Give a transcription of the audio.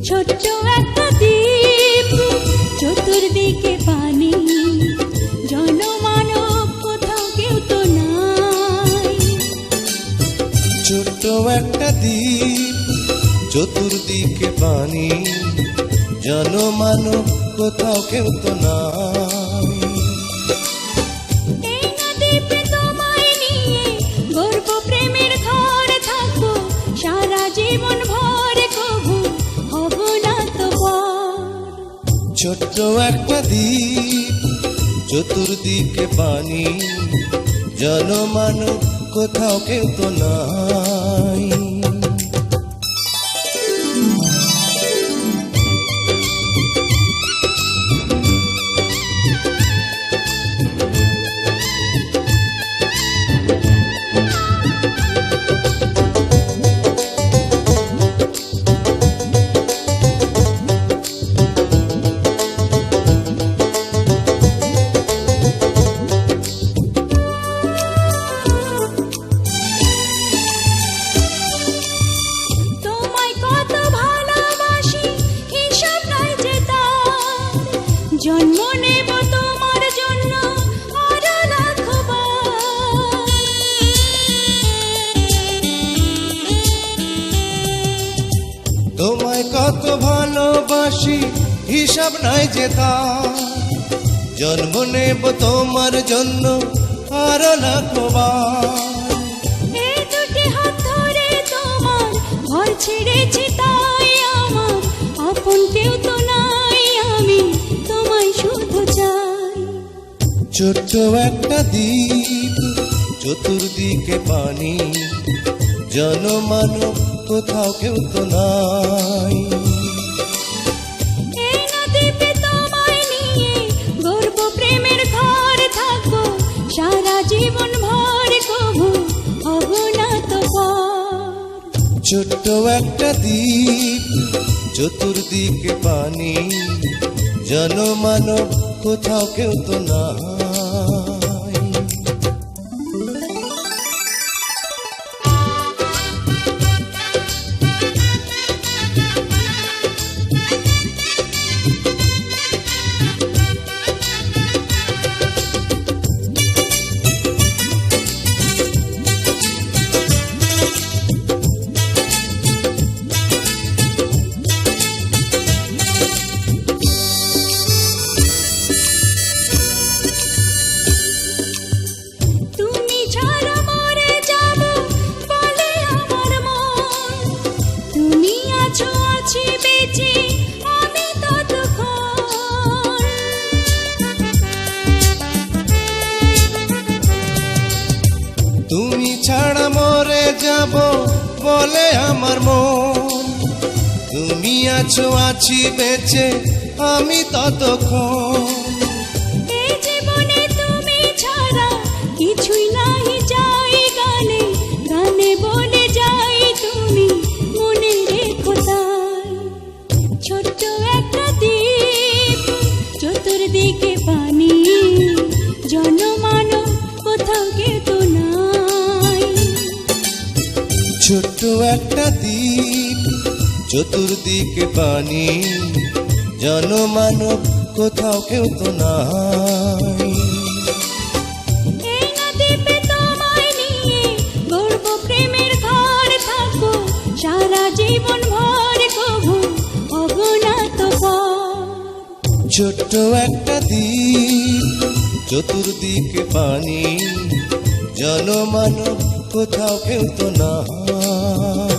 ছোট্ট একটা দ্বীপ, চতুর্দিকে পানি, জনমানব কোথাও কেউ তো নাই। ছোট্ট একটা দ্বীপ, চতুর্দিকে পানি, জনমানব কোথাও কেউ তো নাই। এই নদীতে তোমায় নিয়ে গর্ব প্রেমের ঘর থাকবো সারা জীবন ভর, কবু হব না তো পর। ছোট্ট একটা দ্বীপ, চতুর্দিকে পানি, জনমানব কোথাও কেউ তো নাই। জন্ম নেব তোমার জন্য আরো লাখবার। তোমায় কত ভালোবাসি হিসাব নাই যে তার, জন্ম নেব তোমার জন্য আরো লাখবার। এই দুটি হাত ধরে তোমার ঘর ছেড়েছি, তাই আমার আপন কেউ তো নাই, আমি তোমায় শুধু চাই। ছোট্ট একটা দ্বীপ, চতুর্দিকে পানি, জনমানব কোথাও কেউ তো নাই। এই নদীতে তোমায় নিয়ে গর্ব প্রেমের ঘর থাকবো সারা জীবন ভর, কবু হব না তো পর। ছোট্ট একটা দ্বীপ, চতুর্দিকে পানি, জনমানব কোথাও কেউ তো নাই। তুমি ছাড়া মরে যাব বলে আমার মন, তুমি আছো আছি বেঁচে আমি ততক্ষণ। তুমি ছাড়া মরে যাব বলে আমার মন, তুমি আছো আছি বেঁচে আমি ততক্ষণ। এই জীবনে তুমি ছাড়া কিছুই নাই, যাই গানে গানে বলে যাই তুমি মনে রেখো তাই। ছোট্ট একটা দ্বীপ, চতুর্দিকে পানি, জনমানব কোথাও কেউ তো নাই। ছোট্ট একটা দ্বীপ, চতুর্দিকে পানি, জনমানব কোথাও কেউ তো নাই। এই নদীতে তোমায় নিয়ে গর্ব প্রেমের ঘর থাকবো সারা জীবন ভর, কবু হব না তো পর। ছোট্ট একটা দ্বীপ, চতুর্দিকে পানি, জনমানব কোথাও কেউ তো নাই।